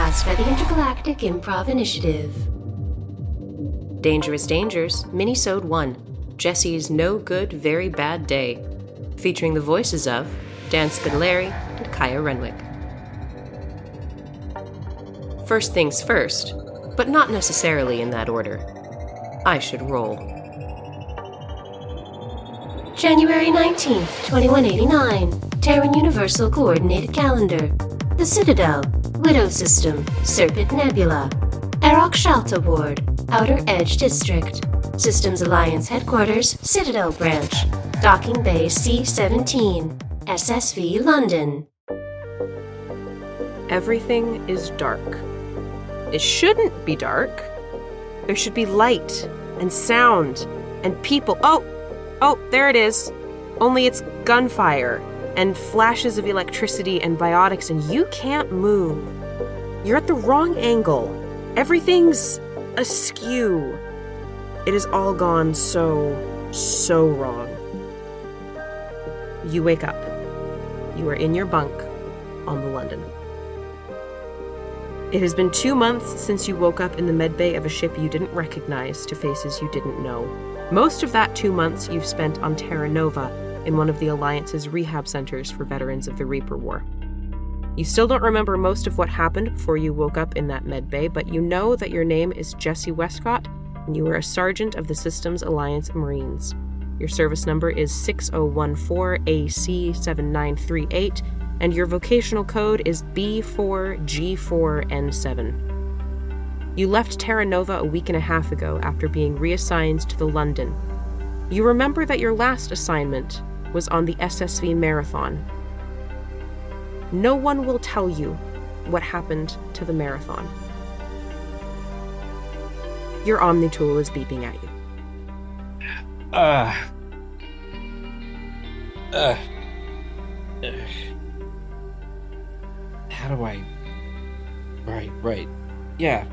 broadcast by the Intergalactic Improv Initiative. Dangerous Dangers, Minisode 1, Jesse's No Good, Very Bad Day, featuring the voices of Dan Spitaliere and Kaya Renwick. First things first, but not necessarily in that order. I should roll. January 19th, 2189, Terran Universal Coordinated Calendar. The Citadel, Widow System, Serpent Nebula, Arok Shalta Ward, Outer Edge District, Systems Alliance Headquarters, Citadel Branch, Docking Bay C-17, SSV London. Everything is dark. It shouldn't be dark. There should be light and sound and people. Oh, there it is. Only it's gunfire and flashes of electricity and biotics, and you can't move. You're at the wrong angle. Everything's askew. It has all gone so wrong. You wake up. You are in your bunk on the London. It has been 2 months since you woke up in the medbay of a ship you didn't recognize to faces you didn't know. Most of that 2 months you've spent on Terra Nova in one of the Alliance's rehab centers for veterans of the Reaper War. You still don't remember most of what happened before you woke up in that medbay, but you know that your name is Jesse Westcott, and you are a sergeant of the Systems Alliance Marines. Your service number is 6014AC7938, and your vocational code is B4G4N7. You left Terra Nova a week and a half ago after being reassigned to the London. You remember that your last assignment was on the SSV Marathon. No one will tell you what happened to the Marathon. Your Omnitool is beeping at you. How do I... Right. Yeah.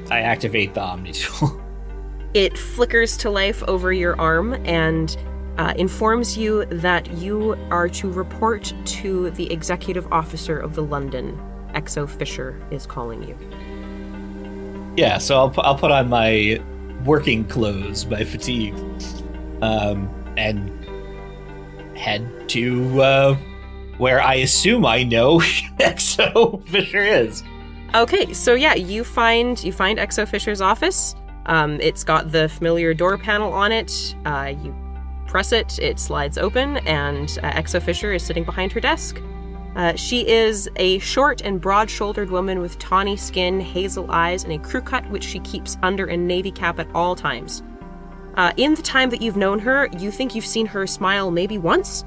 I activate the Omnitool. It flickers to life over your arm and informs you that you are to report to the executive officer of the London. Exo Fisher is calling you. Yeah, so I'll put on my working clothes, my fatigue, and head to where I assume I know Exo Fisher is. Okay, so yeah, you find Exo Fisher's office. It's got the familiar door panel on it. You press it, it slides open, and Exo Fisher is sitting behind her desk. She is a short and broad-shouldered woman with tawny skin, hazel eyes, and a crew cut which she keeps under a navy cap at all times. In the time that you've known her, you think you've seen her smile maybe once,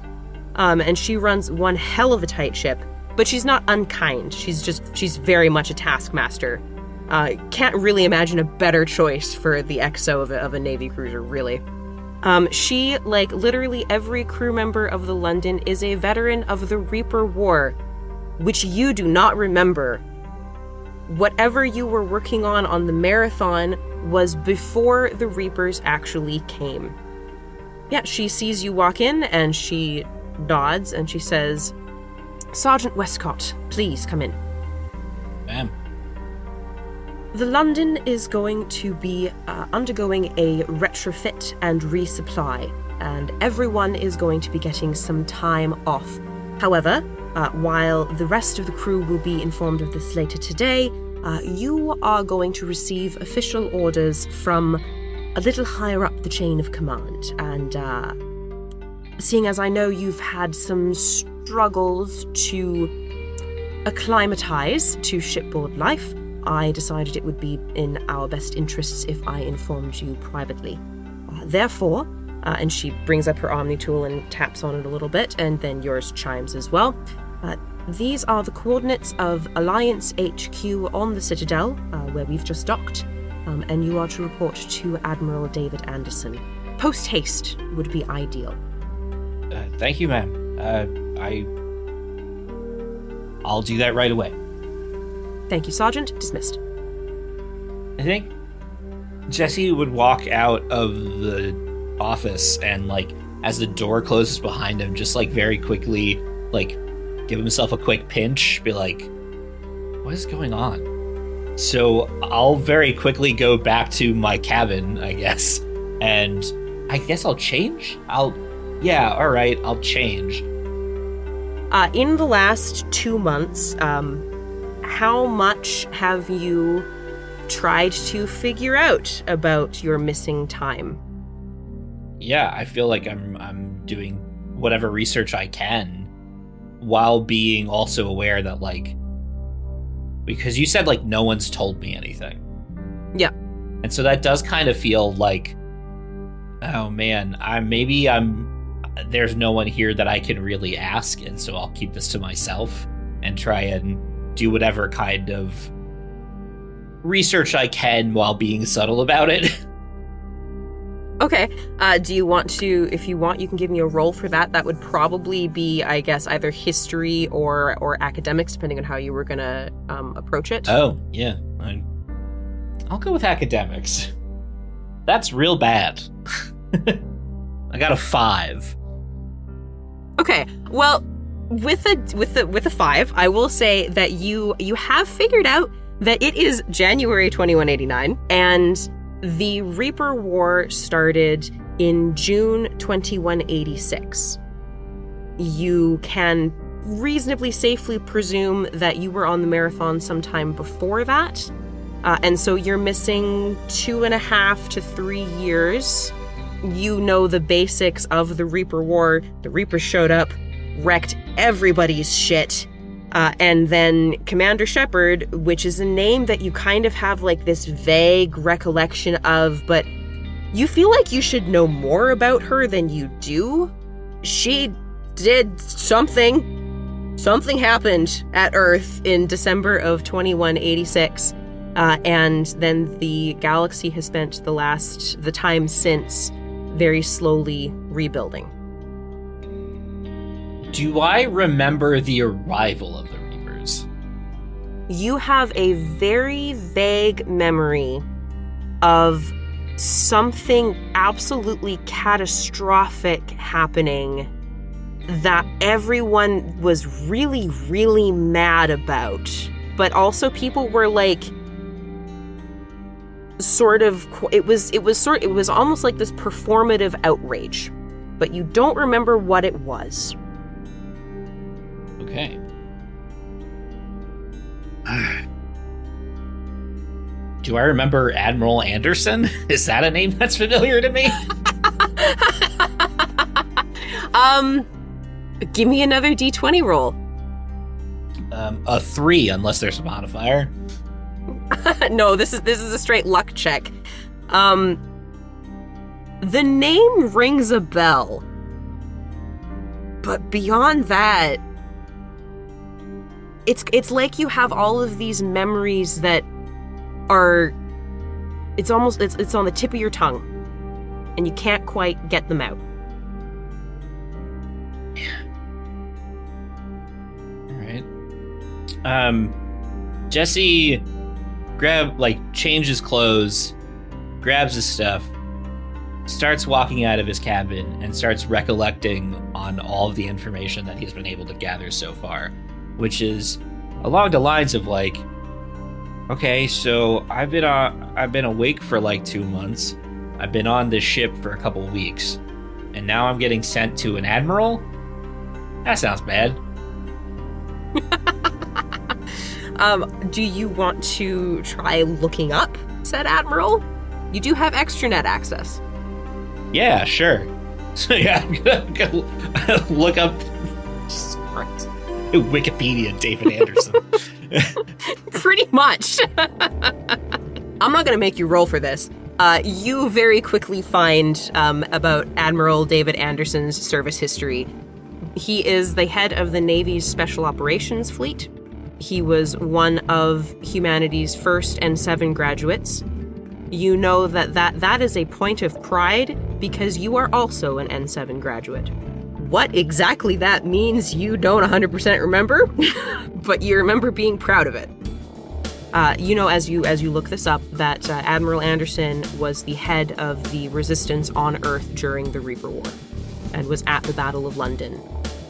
and she runs one hell of a tight ship. But she's not unkind. She's very much a taskmaster. Can't really imagine a better choice for the XO of a Navy cruiser, really. She, like literally every crew member of the London, is a veteran of the Reaper War, which you do not remember. Whatever you were working on the Marathon was before the Reapers actually came. Yeah, she sees you walk in, and she nods, and she says, "Sergeant Westcott, please come in." Ma'am. The London is going to be undergoing a retrofit and resupply, and everyone is going to be getting some time off. However, while the rest of the crew will be informed of this later today, you are going to receive official orders from a little higher up the chain of command, and seeing as I know you've had some struggles to acclimatize to shipboard life, I decided it would be in our best interests if I informed you privately. Therefore, and she brings up her Omnitool and taps on it a little bit, and then yours chimes as well. These are the coordinates of Alliance HQ on the Citadel, where we've just docked, and you are to report to Admiral David Anderson. Post-haste would be ideal. Thank you, ma'am. I'll do that right away. Thank you, Sergeant. Dismissed. I think Jesse would walk out of the office and, like, as the door closes behind him, just, like, very quickly, like, give himself a quick pinch, be like, what is going on? So I'll very quickly go back to my cabin, I guess, and I guess I'll change? All right, I'll change. In the last 2 months, how much have you tried to figure out about your missing time? Yeah, I feel like I'm doing whatever research I can while being also aware that, like, because you said, like, no one's told me anything. Yeah. And so that does kind of feel like, oh man, there's no one here that I can really ask, and so I'll keep this to myself and try and do whatever kind of research I can while being subtle about it. Okay. Do you want to, if you want, you can give me a roll for that. That would probably be, I guess, either history or academics, depending on how you were going to approach it. Oh, yeah. I'll go with academics. That's real bad. I got a 5. Okay. Well, with a 5, I will say that you have figured out that it is January 2189, and the Reaper War started in June 2186. You can reasonably safely presume that you were on the marathon sometime before that, and so you're missing 2.5 to 3 years. You know the basics of the Reaper War. The Reapers showed up, wrecked everybody's shit. And then Commander Shepard, which is a name that you kind of have like this vague recollection of, but you feel like you should know more about her than you do. She did something. Something happened at Earth in December of 2186. And then the galaxy has spent the time since very slowly rebuilding. Do I remember the arrival of the Reapers? You have a very vague memory of something absolutely catastrophic happening that everyone was really, really mad about. But also people were like, it was almost like this performative outrage. But you don't remember what it was. Okay. Do I remember Admiral Anderson? Is that a name that's familiar to me? Give me another D20 roll. A 3, unless there's a modifier. No, this is a straight luck check. The name rings a bell. But beyond that, it's like you have all of these memories that are, it's on the tip of your tongue, and you can't quite get them out. Yeah. All right. Jesse changes clothes, grabs his stuff, starts walking out of his cabin, and starts recollecting on all of the information that he's been able to gather so far. Which is along the lines of like, okay, so I've been awake for like 2 months. I've been on this ship for a couple weeks, and now I'm getting sent to an admiral? That sounds bad. Do you want to try looking up said admiral? You do have extranet access. Yeah, sure. So yeah, I'm gonna look up Wikipedia David Anderson. Pretty much. I'm not going to make you roll for this. You very quickly find about Admiral David Anderson's service history. He is the head of the Navy's Special Operations Fleet. He was one of humanity's first N7 graduates. You know that is a point of pride because you are also an N7 graduate. What exactly that means, you don't 100% remember, but you remember being proud of it. You know, as you look this up, that Admiral Anderson was the head of the resistance on Earth during the Reaper War and was at the Battle of London.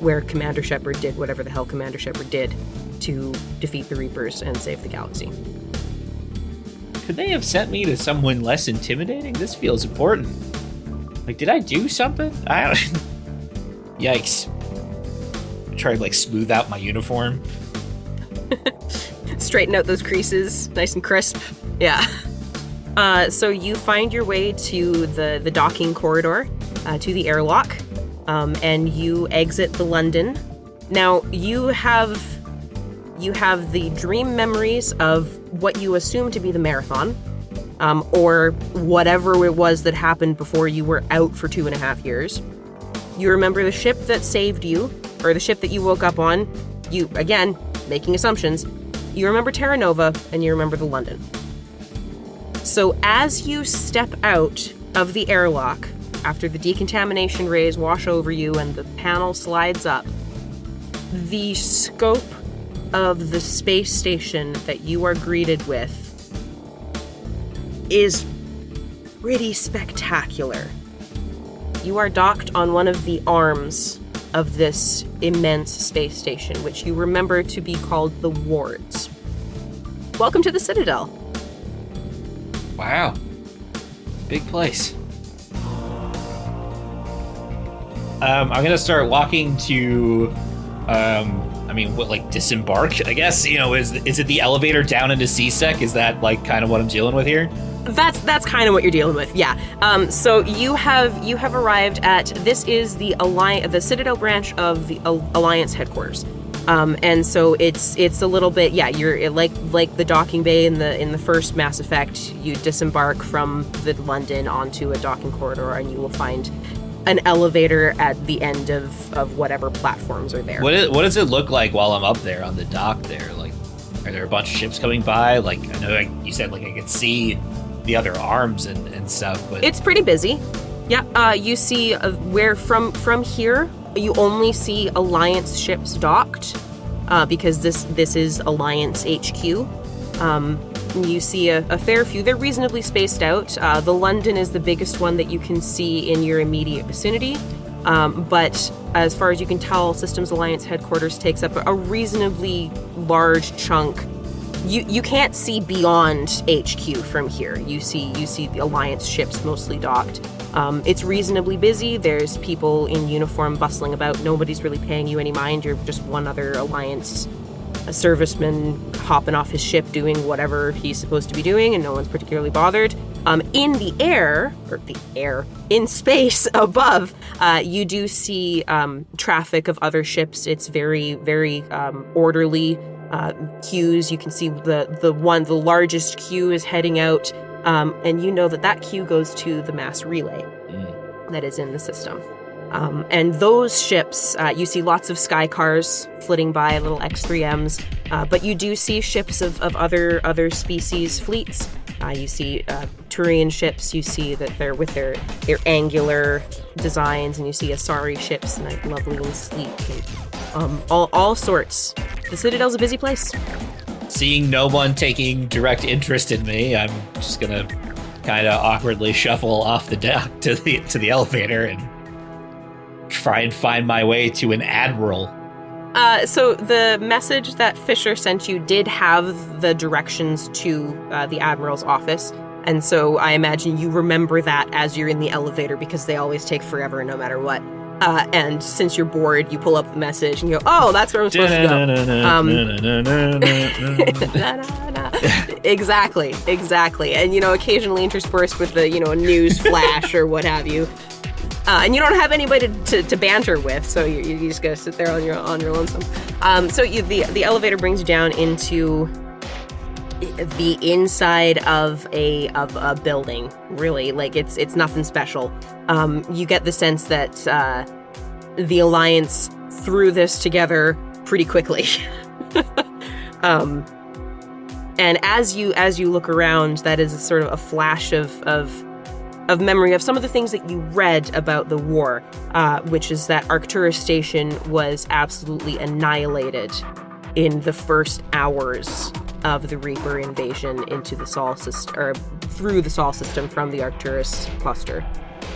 where Commander Shepard did whatever the hell Commander Shepard did to defeat the Reapers and save the galaxy. Could they have sent me to someone less intimidating? This feels important. Like, did I do something? I don't... Yikes. Try to, smooth out my uniform. Straighten out those creases, nice and crisp. Yeah. So you find your way to the docking corridor, to the airlock, and you exit the London. Now, you have the dream memories of what you assume to be the marathon, or whatever it was that happened before you were out for 2.5 years. You remember the ship that saved you, or the ship that you woke up on. You, again, making assumptions. You remember Terra Nova, and you remember the London. So as you step out of the airlock, after the decontamination rays wash over you and the panel slides up, the scope of the space station that you are greeted with is pretty spectacular. You are docked on one of the arms of this immense space station, which you remember to be called the Wards. Welcome to the Citadel. Wow. Big place. I'm gonna start walking to, disembark, I guess? Is it the elevator down into C-Sec? Is that, kind of what I'm dealing with here? That's kind of what you're dealing with, yeah. So you have arrived at, this is the Citadel branch of the Alliance headquarters. And so it's a little bit, yeah, you're like the docking bay in the first Mass Effect. You disembark from the London onto a docking corridor, and you will find an elevator at the end of whatever platforms are there. What does it look like while I'm up there on the dock there? Are there a bunch of ships coming by? I know you said I could see the other arms and stuff, but it's pretty busy. Yeah, you see where from here you only see Alliance ships docked, because this is Alliance HQ. You see a fair few. They're reasonably spaced out. The London is the biggest one that you can see in your immediate vicinity. But as far as you can tell, Systems Alliance headquarters takes up a reasonably large chunk. You can't see beyond HQ from here. You see the Alliance ships mostly docked. It's reasonably busy. There's people in uniform bustling about. Nobody's really paying you any mind. You're just one other Alliance serviceman hopping off his ship doing whatever he's supposed to be doing, and no one's particularly bothered. In space above, you do see traffic of other ships. It's very, very orderly. Queues. You can see the largest queue is heading out, and you know that queue goes to the mass relay that is in the system. And those ships, you see lots of sky cars flitting by, little X3Ms, but you do see ships of other species fleets. You see Turian ships. You see that they're with their angular designs, and you see Asari ships, and lovely and sleek, and all sorts. The Citadel's a busy place. Seeing no one taking direct interest in me, I'm just gonna kind of awkwardly shuffle off the dock to the elevator and try and find my way to an admiral. So the message that Fisher sent you did have the directions to the admiral's office, and so I imagine you remember that as you're in the elevator, because they always take forever no matter what. And since you're bored, you pull up the message and you go, oh, that's where I'm supposed to go. Exactly. And, occasionally interspersed with the, a news flash or what have you. And you don't have anybody to banter with, so you just gotta sit there on your lonesome. So the elevator brings you down into the inside of a building. Really, it's nothing special. You get the sense that the Alliance threw this together pretty quickly. And as you look around, that is sort of a flash of memory of some of the things that you read about the war, which is that Arcturus Station was absolutely annihilated in the first hours of the Reaper invasion into the Sol system, or through the Sol system from the Arcturus cluster.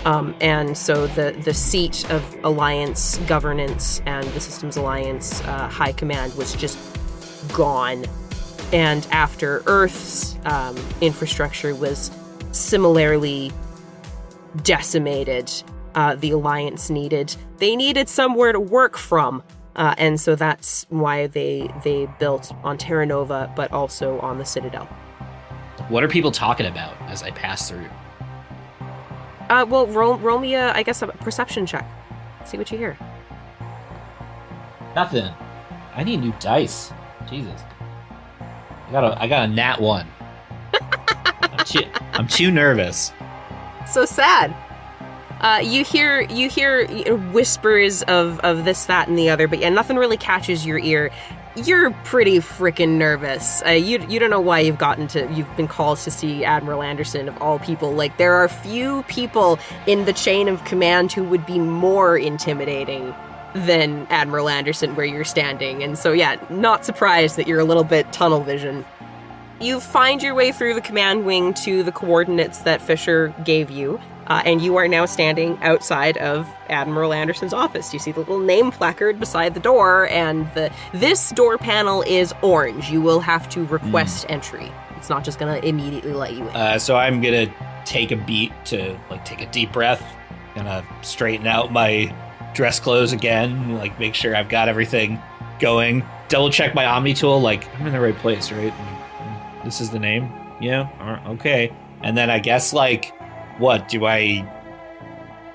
And so the seat of Alliance governance and the Systems Alliance high command was just gone. And after Earth's infrastructure was similarly decimated, the Alliance needed somewhere to work from. And so that's why they built on Terra Nova, but also on the Citadel. What are people talking about as I pass through? Well, roll me a perception check. See what you hear. Nothing. I need new dice. Jesus. I got a nat 1. I'm too nervous. So sad. You hear whispers of this, that, and the other, but yeah, nothing really catches your ear. You're pretty freaking nervous. You don't know why you've been called to see Admiral Anderson of all people. Like, there are few people in the chain of command who would be more intimidating than Admiral Anderson where you're standing. And so yeah, not surprised that you're a little bit tunnel vision. You find your way through the command wing to the coordinates that Fisher gave you. And you are now standing outside of Admiral Anderson's office. You see the little name placard beside the door, and this door panel is orange. You will have to request entry. It's not just going to immediately let you in. So I'm going to take a beat to take a deep breath, gonna straighten out my dress clothes again, make sure I've got everything going. Double check my Omni tool, I'm in the right place, right? This is the name? Yeah? Okay. And then I guess what, do I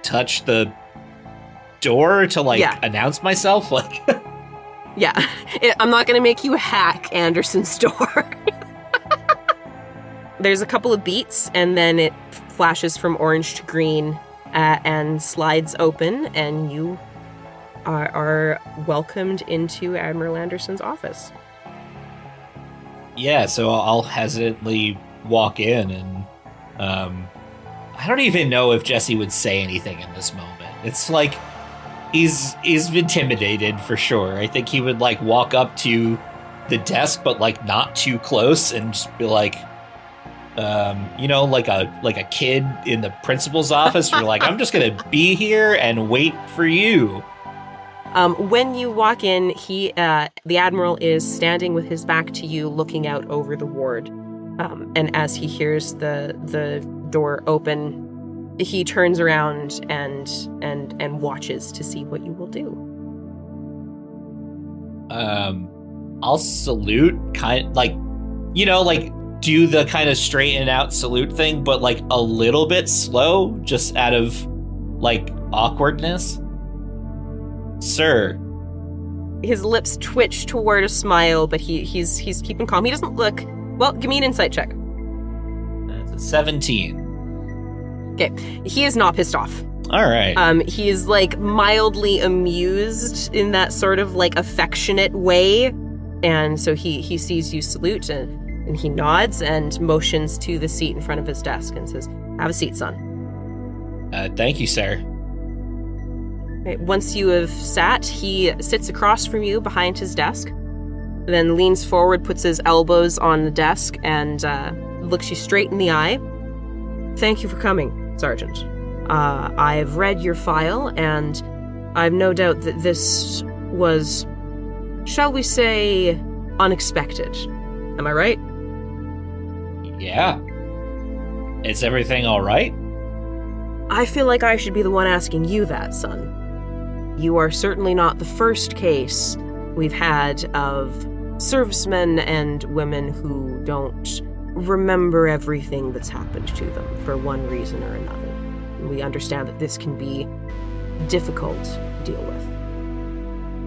touch the door to announce myself? Yeah, I'm not gonna make you hack Anderson's door. There's a couple of beats, and then it flashes from orange to green and slides open, and you are welcomed into Admiral Anderson's office. Yeah, so I'll hesitantly walk in, and I don't even know if Jesse would say anything in this moment. It's he's intimidated for sure. I think he would walk up to the desk, but not too close, and just be like a kid in the principal's office. You're I'm just gonna be here and wait for you. When you walk in, the Admiral is standing with his back to you, looking out over the ward. And as he hears the door open, he turns around and watches to see what you will do. I'll salute, do the kind of straighten out salute thing, but a little bit slow, just out of awkwardness. Sir. His lips twitch toward a smile, but he's keeping calm. He doesn't look... Well, give me an insight check. That's a 17. Okay. He is not pissed off. All right. He is mildly amused in that sort of affectionate way. And so he sees you salute, and he nods and motions to the seat in front of his desk and says, "Have a seat, son." Thank you, sir. Once you have sat, he sits across from you behind his desk, then leans forward, puts his elbows on the desk, and looks you straight in the eye. "Thank you for coming, Sergeant. I've read your file, and I've no doubt that this was, shall we say, unexpected. Am I right?" Yeah. Is everything all right? I feel like I should be the one asking you that, son. You are certainly not the first case we've had of servicemen and women who don't remember everything that's happened to them for one reason or another. We understand that this can be difficult to deal with.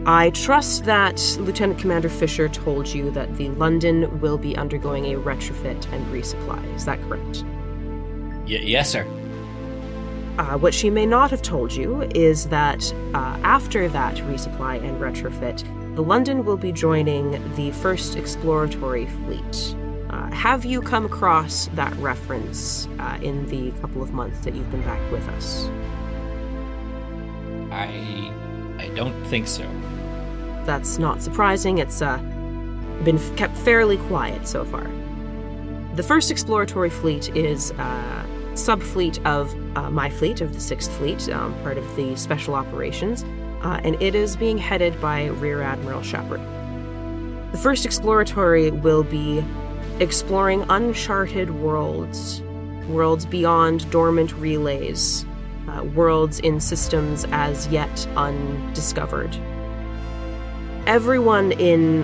I trust that Lieutenant Commander Fisher told you that the London will be undergoing a retrofit and resupply. Is that correct? Yes, sir. What she may not have told you is that after that resupply and retrofit, the London will be joining the first exploratory fleet. Have you come across that reference in the couple of months that you've been back with us? I don't think so. That's not surprising. It's been kept fairly quiet so far. The first exploratory fleet is a subfleet of my fleet, of the 6th Fleet, part of the Special Operations, and it is being headed by Rear Admiral Shepard. The first exploratory will be exploring uncharted worlds beyond dormant relays, worlds in systems as yet undiscovered. Everyone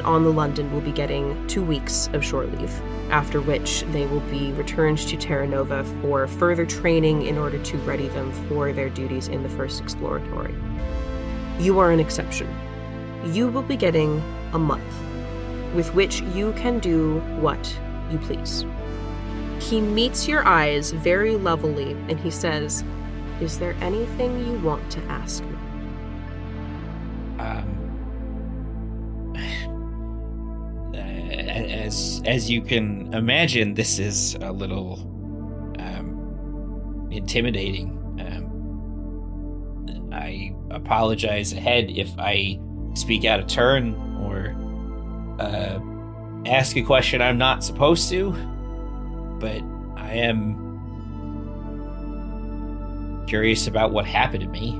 on the London will be getting 2 weeks of shore leave, after which they will be returned to Terra Nova for further training in order to ready them for their duties in the first exploratory. You are an exception. You will be getting a month, with which you can do what you please. He meets your eyes very levelly, and he says, "Is there anything you want to ask me?" As you can imagine, this is a little intimidating. I apologize ahead if I speak out of turn or ask a question I'm not supposed to, but I am curious about what happened to me,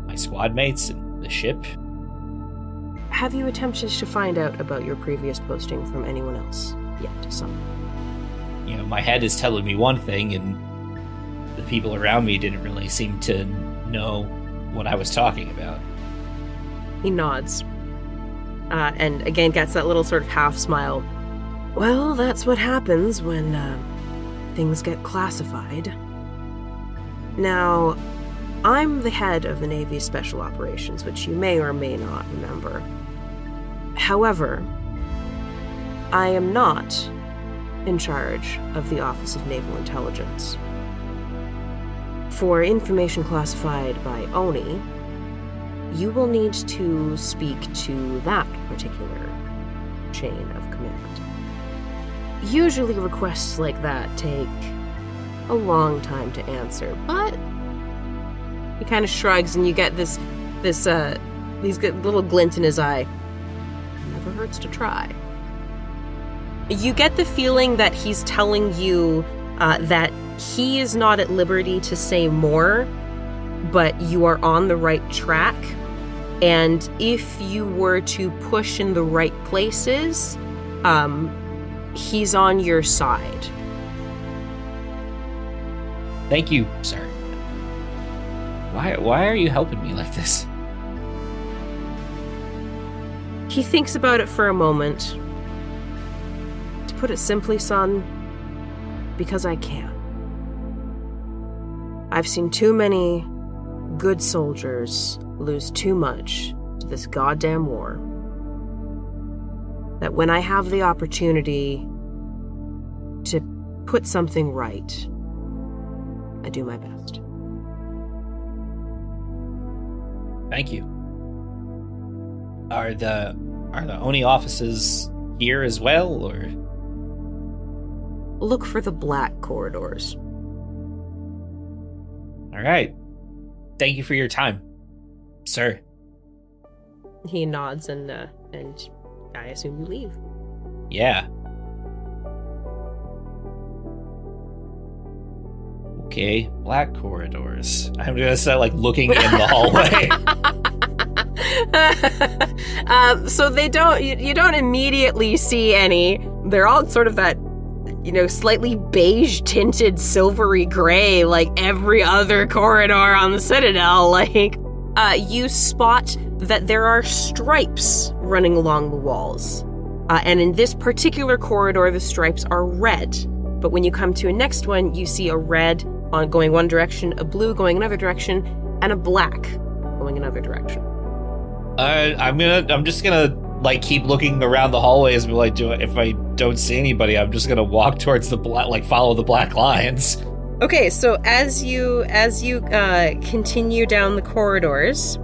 my squad mates, and the ship. Have you attempted to find out about your previous posting from anyone else yet, son? My head is telling me one thing, and the people around me didn't really seem to know what I was talking about. He nods, and again gets that little sort of half smile. Well, that's what happens when things get classified. Now, I'm the head of the Navy's Special Operations, which you may or may not remember. However, I am not in charge of the Office of Naval Intelligence. For information classified by ONI, you will need to speak to that particular chain of command. Usually requests like that take a long time to answer, but he kind of shrugs and you get this little glint in his eye. Never hurts to try. You get the feeling that he's telling you that he is not at liberty to say more, but you are on the right track. And if you were to push in the right places, he's on your side. Thank you, sir. Why are you helping me like this? He thinks about it for a moment. To put it simply, son, because I can. I've seen too many good soldiers lose too much to this goddamn war, that when I have the opportunity to put something right, I do my best. Thank you. Are the ONI offices here as well, or? Look for the black corridors. All right. Thank you for your time, sir. He nods and I assume you leave. Yeah. Okay, black corridors. I'm gonna start looking in the hallway. So you don't immediately see any. They're all sort of that, slightly beige tinted silvery gray, like every other corridor on the Citadel. You spot that there are stripes running along the walls. And in this particular corridor, the stripes are red. But when you come to a next one, you see a red going one direction, a blue going another direction, and a black going another direction. I'm just gonna keep looking around the hallways and be like, if I don't see anybody, I'm just gonna walk towards the black, follow the black lines. Okay, so as you continue down the corridors,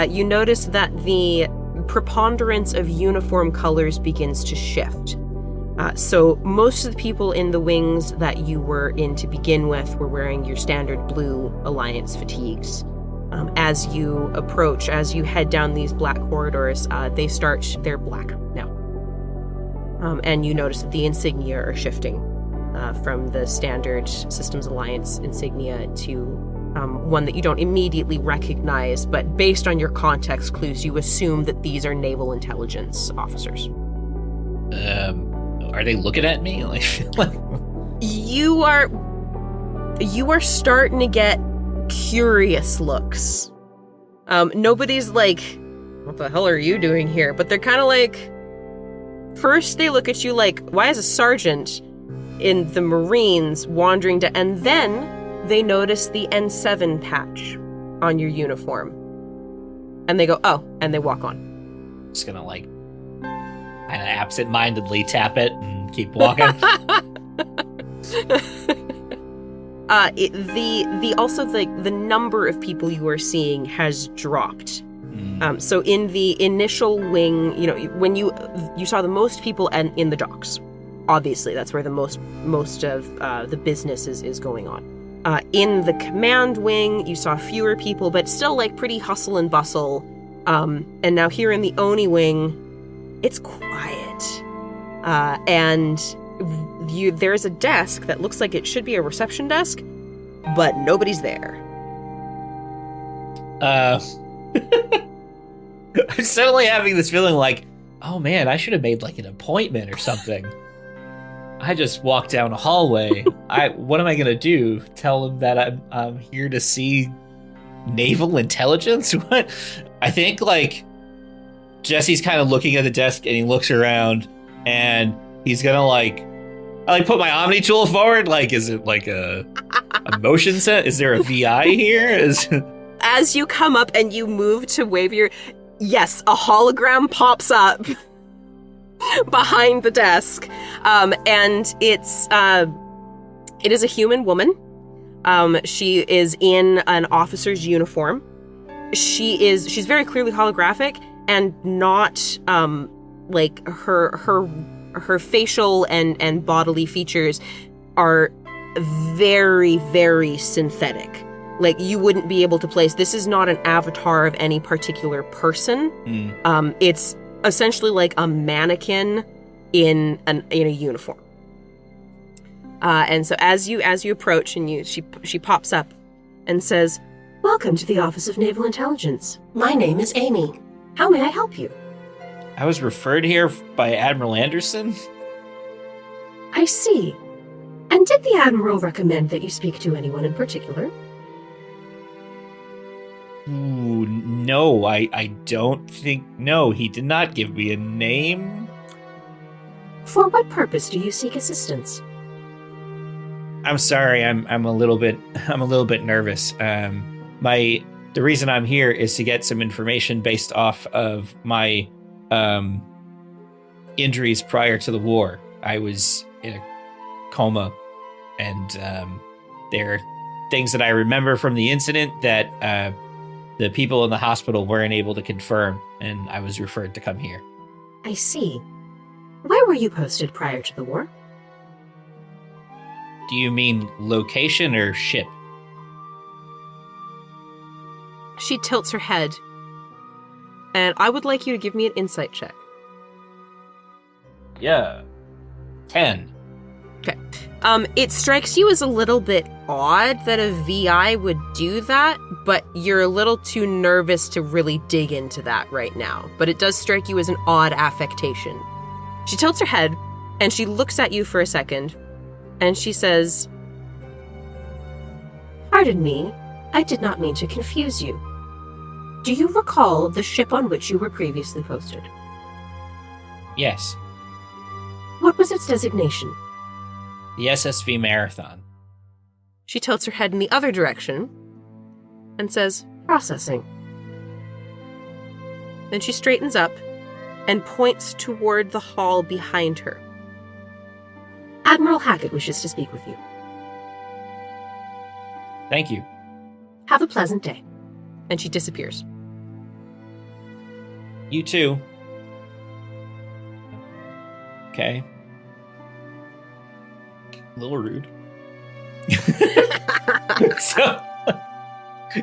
you notice that the preponderance of uniform colors begins to shift. So most of the people in the wings that you were in to begin with were wearing your standard blue Alliance fatigues. As you head down these black corridors, they're black now. And you notice that the insignia are shifting from the standard Systems Alliance insignia to one that you don't immediately recognize, but based on your context clues, you assume that these are naval intelligence officers. Are they looking at me? You are starting to get curious looks. Nobody's like, what the hell are you doing here? But they're kind of like, first they look at you like, why is a sergeant in the Marines wandering to, and then they notice the N7 patch on your uniform. And they go, oh, and they walk on. Just gonna like kind of absent-mindedly tap it and keep walking. The number of people you are seeing has dropped. So in the initial wing, when you saw the most people in the docks. Obviously, that's where the most of the business is going on. In the command wing, you saw fewer people, but still like pretty hustle and bustle. And now here in the Oni wing, it's quiet. And there's a desk that looks like it should be a reception desk, but nobody's there. I'm suddenly having this feeling like, oh man, I should have made like an appointment or something. I just walked down a hallway. What am I gonna do? Tell them that I'm here to see naval intelligence? What? I think like Jesse's kind of looking at the desk and he looks around and he's gonna I put my Omni tool forward. Like, is it like a motion set? Is there a VI here? As you come up and you move to wave yes, a hologram pops up behind the desk, and it is a human woman. She is in an officer's uniform. She's very clearly holographic and not like her facial and bodily features are very, very synthetic. Like, you wouldn't be able to place, this is not an avatar of any particular person. It's essentially like a mannequin in a uniform. And so as you approach and she pops up and says, "Welcome to the Office of Naval Intelligence. My name is Amy. How may I help you?" I was referred here by Admiral Anderson. I see. And did the Admiral recommend that you speak to anyone in particular? Ooh, no, I don't think... No, he did not give me a name. For what purpose do you seek assistance? I'm sorry, I'm a little bit nervous. The reason I'm here is to get some information based off of my injuries prior to the war. I was in a coma, and there are things that I remember from the incident that the people in the hospital weren't able to confirm, and I was referred to come here. I see. Where were you posted prior to the war? Do you mean location or ship? She tilts her head, and I would like you to give me an insight check. Yeah. 10. Okay. It strikes you as a little bit odd that a VI would do that, but you're a little too nervous to really dig into that right now. But it does strike you as an odd affectation. She tilts her head, and she looks at you for a second, and she says, "Pardon me, I did not mean to confuse you. Do you recall the ship on which you were previously posted?" Yes. What was its designation? The SSV Marathon. She tilts her head in the other direction and says, "Processing." Then she straightens up and points toward the hall behind her. "Admiral Hackett wishes to speak with you." Thank you. "Have a pleasant day." And she disappears. You too. Okay. A little rude. So,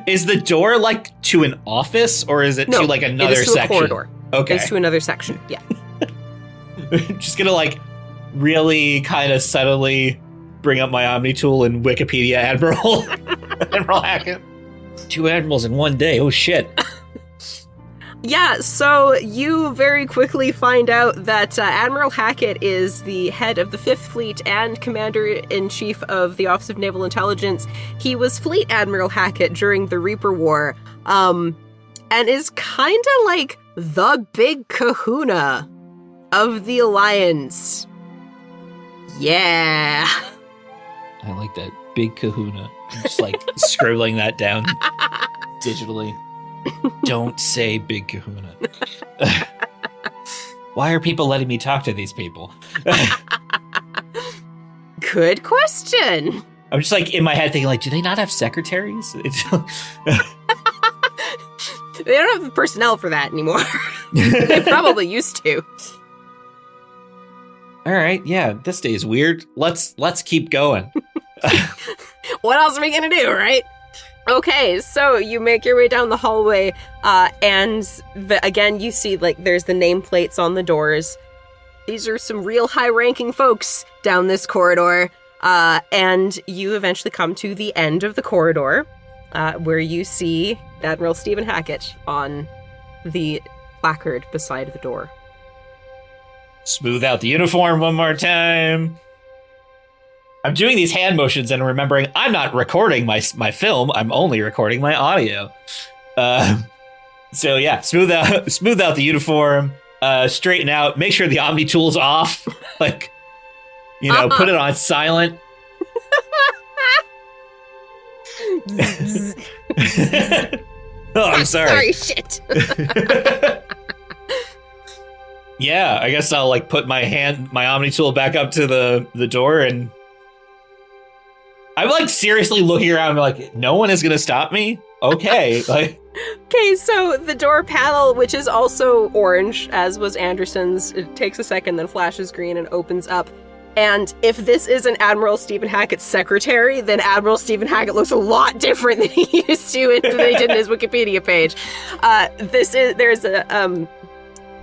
is the door like to an office, or is it to like another it is to section? A corridor. Okay. It's to another section, yeah. Just gonna like really kind of subtly bring up my Omni tool and Wikipedia Admiral Admiral Hackett. 2 admirals in one day. Oh shit. Yeah, so you very quickly find out that Admiral Hackett is the head of the 5th Fleet and Commander-in-Chief of the Office of Naval Intelligence. He was Fleet Admiral Hackett during the Reaper War, and is kind of like the big kahuna of the Alliance. Yeah. I like that. Big kahuna. I'm just like scribbling that down digitally. Don't say big kahuna. Why are people letting me talk to these people? Good question. I'm just like in my head thinking like, do they not have secretaries? They don't have the personnel for that anymore. They probably used to. All right, yeah, this day is weird. Let's keep going. What else are we gonna do, right? Okay, so you make your way down the hallway, and again, you see, like, there's the nameplates on the doors. These are some real high-ranking folks down this corridor, and you eventually come to the end of the corridor, where you see Admiral Stephen Hackett on the placard beside the door. Smooth out the uniform one more time. I'm doing these hand motions and remembering I'm not recording my film. I'm only recording my audio. So yeah, smooth out the uniform, straighten out, make sure the Omni tool's off. Like, you know, put it on silent. Oh, I'm sorry. Shit. Yeah, I guess I'll like put my Omni tool back up to the door, and I'm like seriously looking around like, no one is gonna stop me? Okay. Like, okay, so the door panel, which is also orange, as was Anderson's, it takes a second, then flashes green and opens up. And if this isn't Admiral Stephen Hackett's secretary, then Admiral Stephen Hackett looks a lot different than he used to than he did in his Wikipedia page. There's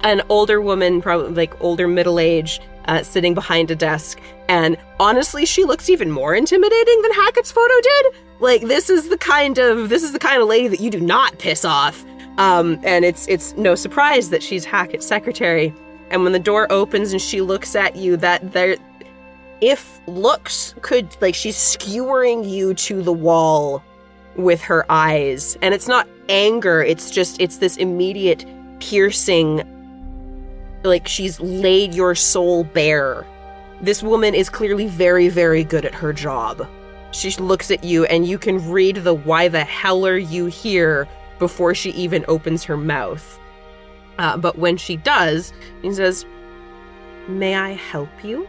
an older woman, probably like older middle age, sitting behind a desk, and honestly, she looks even more intimidating than Hackett's photo did. Like, this is the kind of lady that you do not piss off. And it's no surprise that she's Hackett's secretary. And when the door opens and she looks at you, if looks could, like, she's skewering you to the wall with her eyes. And it's not anger, it's this immediate piercing, like she's laid your soul bare. This woman is clearly very, very good at her job. She looks at you and you can read the why the hell are you here before she even opens her mouth. But when she does, she says, "May I help you?"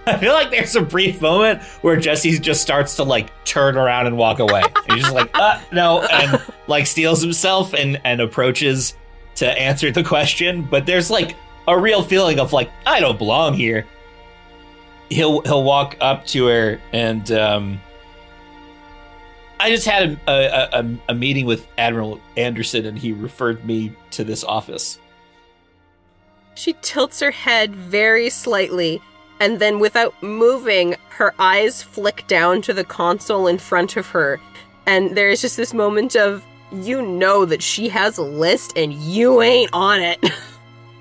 I feel like there's a brief moment where Jesse just starts to like turn around and walk away. And he's just like, no, and like steals himself and approaches to answer the question. But there's like a real feeling of like, I don't belong here. He'll walk up to her and I just had a meeting with Admiral Anderson and he referred me to this office. She tilts her head very slightly, and then without moving, her eyes flick down to the console in front of her. And there's just this moment of, you know that she has a list and you ain't on it.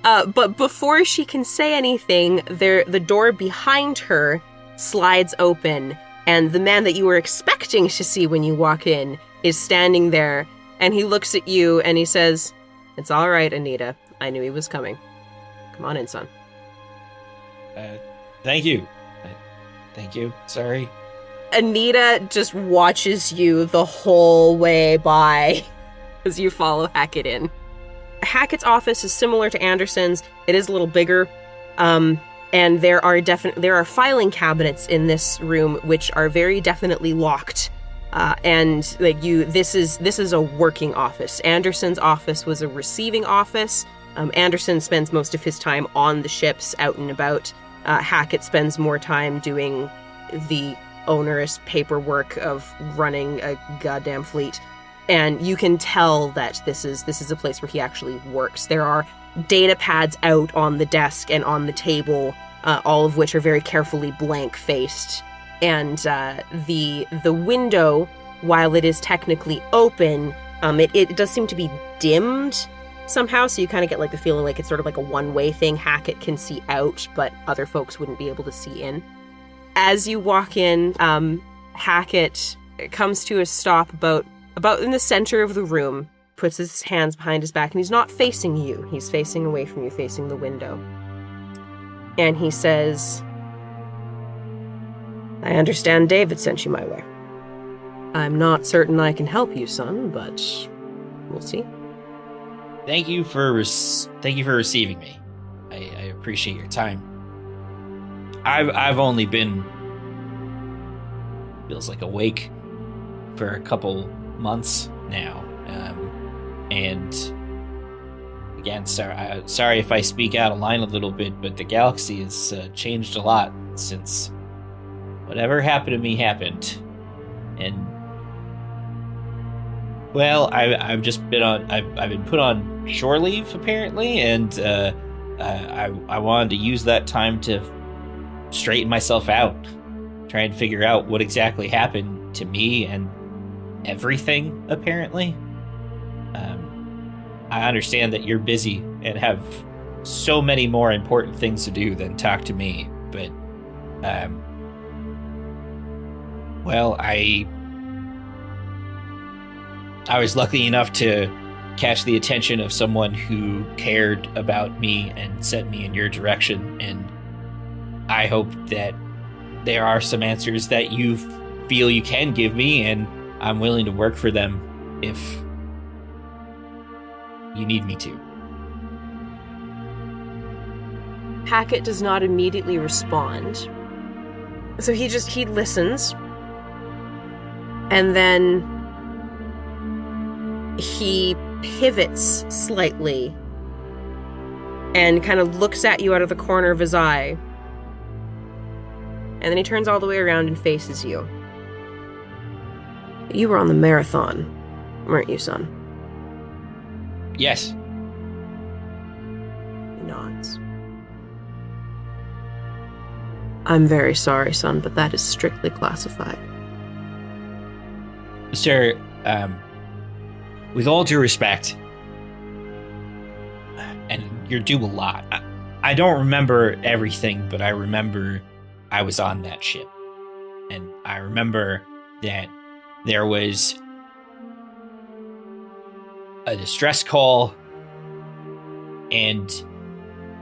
But before she can say anything, the door behind her slides open, and the man that you were expecting to see when you walk in is standing there, and he looks at you and he says, "It's all right, Anita. I knew he was coming. Come on in, son." Thank you. Thank you. Sorry. Anita just watches you the whole way by as you follow Hackett in. Hackett's office is similar to Anderson's. It is a little bigger, and there are filing cabinets in this room which are very definitely locked. And like this is a working office. Anderson's office was a receiving office. Anderson spends most of his time on the ships, out and about. Hackett spends more time doing the onerous paperwork of running a goddamn fleet. And you can tell that this is a place where he actually works. There are data pads out on the desk and on the table, all of which are very carefully blank-faced. And the window, while it is technically open, it does seem to be dimmed somehow, so you kind of get like the feeling like it's sort of like a one-way thing. Hackett can see out, but other folks wouldn't be able to see in. As you walk in, Hackett comes to a stop about in the center of the room, puts his hands behind his back, and he's not facing you. He's facing away from you, facing the window. And he says, I understand David sent you my way. I'm not certain I can help you, son, but we'll see. Thank you for receiving me. I appreciate your time. I've only been, feels like, awake for a couple months now, and again, sorry if I speak out of line a little bit, but the galaxy has changed a lot since whatever happened to me happened, and well, I've been put on shore leave apparently, and I wanted to use that time to straighten myself out, try and figure out what exactly happened to me and everything, apparently. I understand that you're busy and have so many more important things to do than talk to me, but well, I was lucky enough to catch the attention of someone who cared about me and sent me in your direction, and I hope that there are some answers that you feel you can give me, and I'm willing to work for them if you need me to. Hackett does not immediately respond. So he listens, and then he pivots slightly and kind of looks at you out of the corner of his eye. And then he turns all the way around and faces you. You were on the marathon, weren't you, son? Yes. He nods. I'm very sorry, son, but that is strictly classified. Sir, with all due respect, and you're due a lot, I don't remember everything, but I remember I was on that ship. And I remember that there was a distress call, and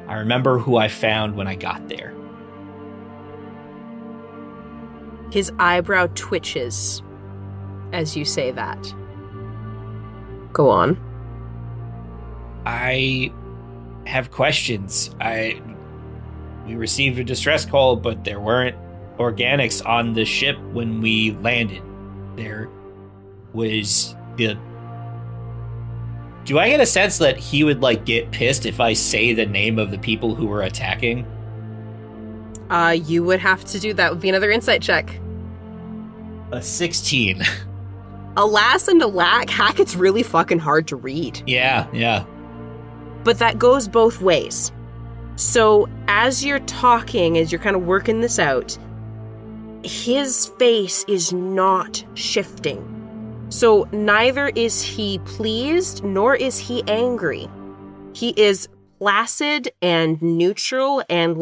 I remember who I found when I got there. His eyebrow twitches as you say that. Go on. I have questions. We received a distress call, but there weren't organics on the ship when we landed. There was the... Do I get a sense that he would, get pissed if I say the name of the people who were attacking? You would have to do that. Would be another insight check. A 16. Alas and alack, Hackett's really fucking hard to read. Yeah. But that goes both ways. So as you're talking, as you're kind of working this out, his face is not shifting. So neither is he pleased, nor is he angry. He is placid and neutral, and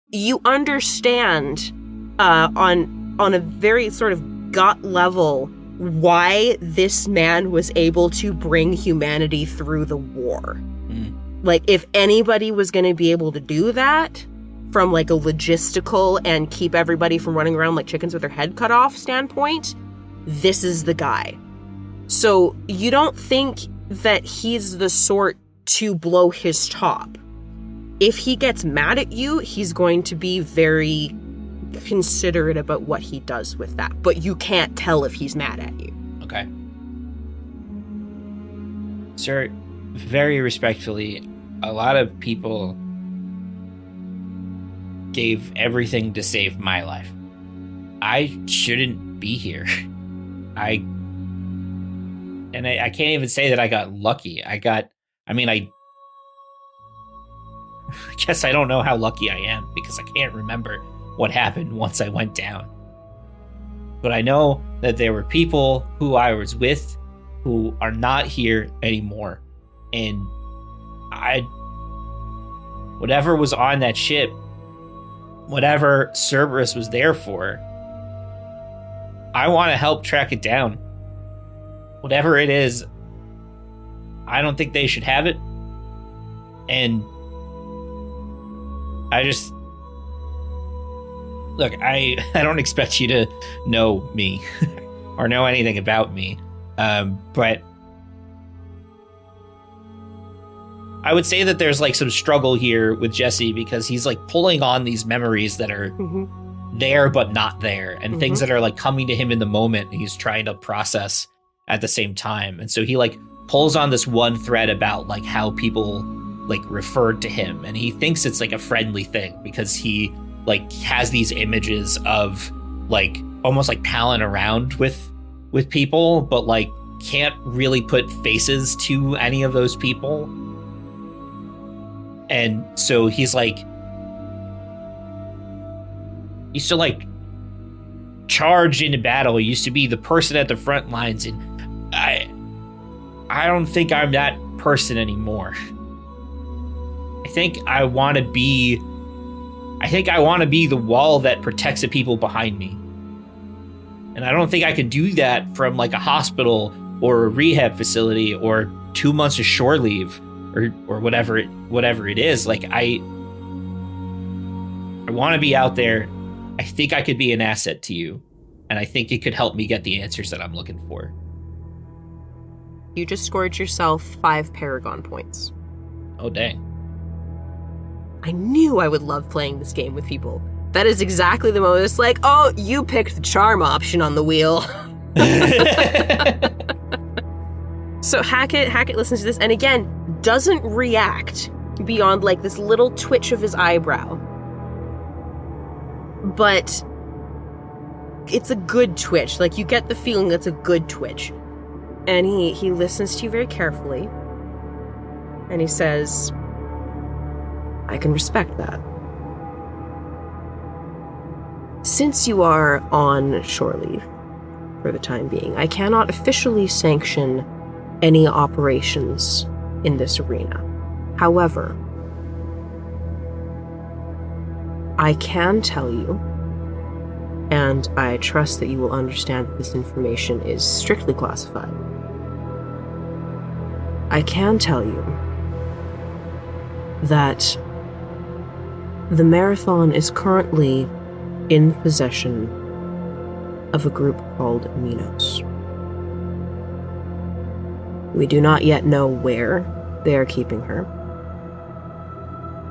you understand on a very sort of gut level why this man was able to bring humanity through the war. If anybody was going to be able to do that from a logistical and keep everybody from running around like chickens with their head cut off standpoint, this is the guy. So you don't think that he's the sort to blow his top. If he gets mad at you, he's going to be very considerate about what he does with that. But you can't tell if he's mad at you. Okay. Sir, very respectfully, a lot of people gave everything to save my life. I shouldn't be here. I can't even say that I got lucky. I guess I don't know how lucky I am, because I can't remember what happened once I went down. But I know that there were people who I was with who are not here anymore. And whatever was on that ship, whatever Cerberus was there for, I want to help track it down. Whatever it is, I don't think they should have it. And I just... Look, I don't expect you to know me or know anything about me. But I would say that there's like some struggle here with Jesse, because he's like pulling on these memories that are there but not there, and things that are like coming to him in the moment, and he's trying to process at the same time. And so he like pulls on this one thread about like how people like referred to him, and he thinks it's like a friendly thing because he like has these images of like almost like palling around with people, but like can't really put faces to any of those people. And so he's like, used to like charge into battle. He used to be the person at the front lines, and I don't think I'm that person anymore. I think I want to be the wall that protects the people behind me. And I don't think I can do that from like a hospital or a rehab facility or 2 months of shore leave or whatever it is. Like I want to be out there. I think I could be an asset to you, and I think it could help me get the answers that I'm looking for. You just scored yourself 5 Paragon points. Oh, dang. I knew I would love playing this game with people. That is exactly the moment. It's like, oh, you picked the charm option on the wheel. So Hackett listens to this, and again, doesn't react beyond like this little twitch of his eyebrow. But it's a good twitch. Like, you get the feeling that's a good twitch. And he listens to you very carefully. And he says, I can respect that. Since you are on shore leave for the time being, I cannot officially sanction any operations in this arena. However, I can tell you, and I trust that you will understand that this information is strictly classified. I can tell you that the Marathon is currently in possession of a group called Minos. We do not yet know where they are keeping her.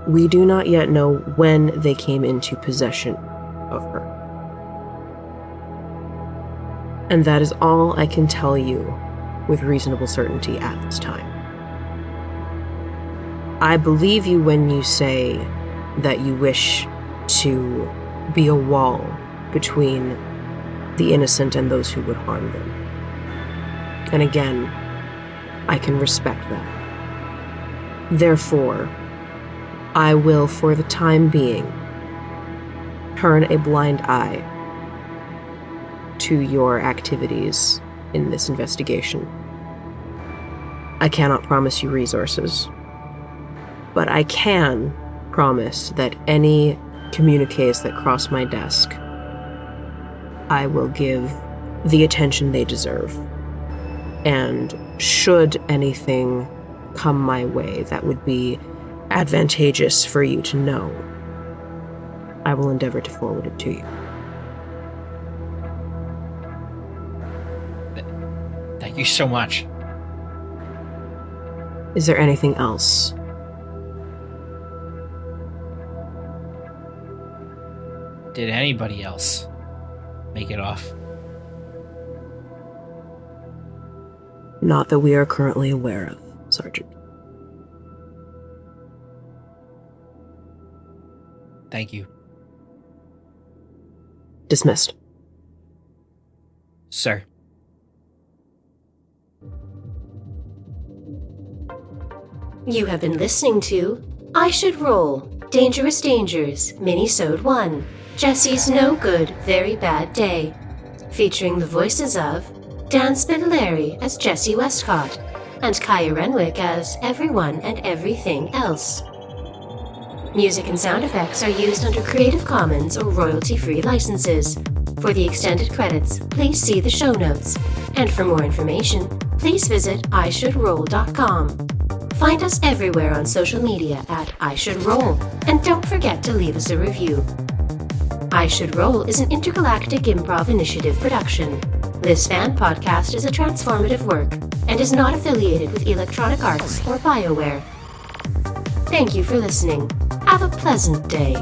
We do not yet know when they came into possession of her. And that is all I can tell you with reasonable certainty at this time. I believe you when you say that you wish to be a wall between the innocent and those who would harm them. And again, I can respect that. Therefore, I will, for the time being, turn a blind eye to your activities in this investigation. I cannot promise you resources, but I can promise that any communiques that cross my desk, I will give the attention they deserve. And should anything come my way that would be advantageous for you to know, I will endeavor to forward it to you. Thank you so much. Is there anything else? Did anybody else make it off? Not that we are currently aware of, Sergeant. Thank you. Dismissed. Sir. You have been listening to I Should Roll, Dangerous Dangers, Minisode 1, Jesse's No Good, Very Bad Day, featuring the voices of Dan Spitaliere as Jesse Westcott, and Kaya Renwick as everyone and everything else. Music and sound effects are used under Creative Commons or royalty-free licenses. For the extended credits, please see the show notes. And for more information, please visit ishouldroll.com. Find us everywhere on social media at I Should Roll, and don't forget to leave us a review. I Should Roll is an Intergalactic Improv Initiative production. This fan podcast is a transformative work and is not affiliated with Electronic Arts or BioWare. Thank you for listening. Have a pleasant day.